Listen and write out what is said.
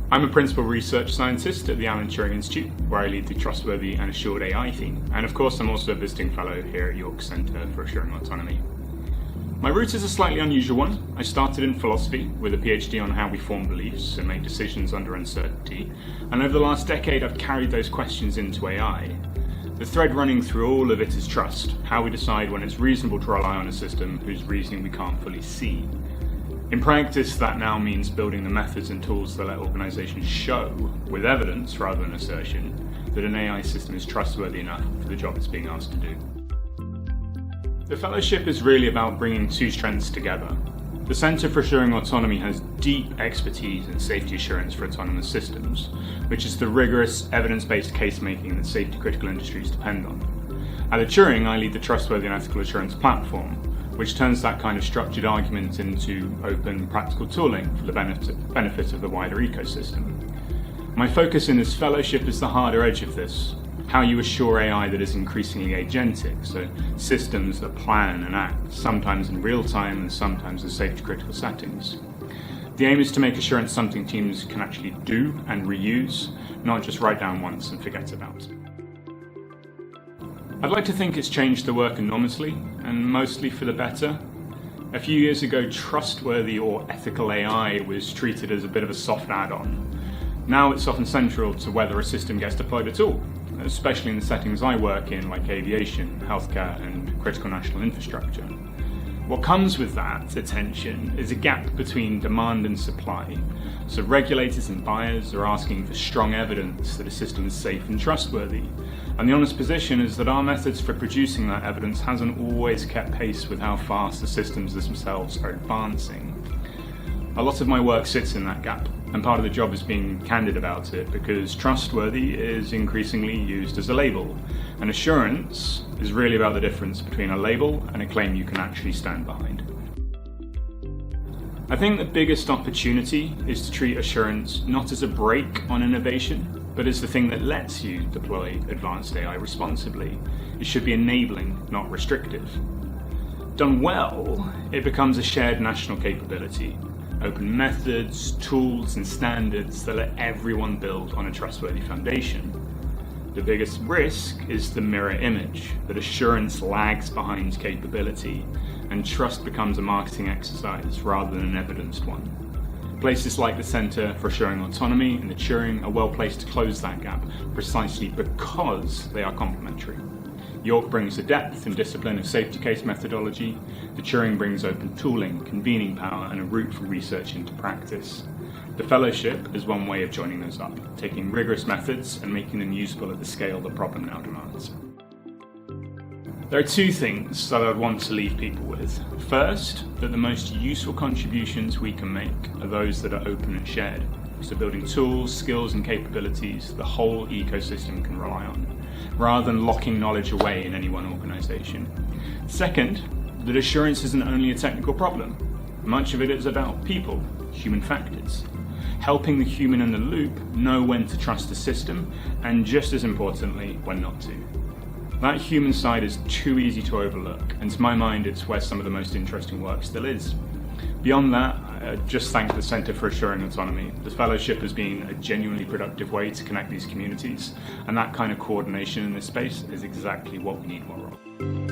I'm a principal research scientist at the Alan Turing Institute, where I lead the Trustworthy and Assured AI team, and of course I'm also a visiting fellow here at York Centre for Assuring Autonomy. My route is a slightly unusual one. I started in philosophy with a PhD on how we form beliefs and make decisions under uncertainty, and over the last decade I've carried those questions into AI. The thread running through all of it is trust, how we decide when it's reasonable to rely on a system whose reasoning we can't fully see. In practice, that now means building the methods and tools that let organizations show, with evidence rather than assertion, that an AI system is trustworthy enough for the job it's being asked to do. The fellowship is really about bringing two strengths together. The Centre for Assuring Autonomy has deep expertise in safety assurance for autonomous systems, which is the rigorous, evidence-based case-making that safety-critical industries depend on. At the Turing, I lead the Trustworthy and Ethical Assurance platform, which turns that kind of structured argument into open, practical tooling for the benefit of the wider ecosystem. My focus in this fellowship is the harder edge of this, how you assure AI that is increasingly agentic, so systems that plan and act, sometimes in real time and sometimes in safety-critical settings. The aim is to make assurance something teams can actually do and reuse, not just write down once and forget about. I'd like to think it's changed the work enormously, and mostly for the better. A few years ago, trustworthy or ethical AI was treated as a bit of a soft add-on. Now it's often central to whether a system gets deployed at all, especially in the settings I work in, like aviation, healthcare, and critical national infrastructure. What comes with that attention is a gap between demand and supply. So regulators and buyers are asking for strong evidence that a system is safe and trustworthy. And the honest position is that our methods for producing that evidence hasn't always kept pace with how fast the systems themselves are advancing. A lot of my work sits in that gap, and part of the job is being candid about it, because trustworthy is increasingly used as a label, and assurance is really about the difference between a label and a claim you can actually stand behind. I think the biggest opportunity is to treat assurance not as a brake on innovation, but as the thing that lets you deploy advanced AI responsibly. It should be enabling, not restrictive. Done well, it becomes a shared national capability. Open methods, tools, and standards that let everyone build on a trustworthy foundation. The biggest risk is the mirror image, that assurance lags behind capability, and trust becomes a marketing exercise rather than an evidenced one. Places like the Centre for Assuring Autonomy and the Turing are well placed to close that gap, precisely because they are complementary. York brings the depth and discipline of safety case methodology, the Turing brings open tooling, convening power, and a route for research into practice. The fellowship is one way of joining those up, taking rigorous methods and making them usable at the scale the problem now demands. There are two things that I would want to leave people with. First, that the most useful contributions we can make are those that are open and shared. So building tools, skills, and capabilities the whole ecosystem can rely on, rather than locking knowledge away in any one organization. Second, that assurance isn't only a technical problem. Much of it is about people, human factors. Helping the human in the loop know when to trust the system, and just as importantly, when not to. That human side is too easy to overlook, and to my mind, it's where some of the most interesting work still is. Beyond that, I just thank the Centre for Assuring Autonomy. The fellowship has been a genuinely productive way to connect these communities, and that kind of coordination in this space is exactly what we need more of.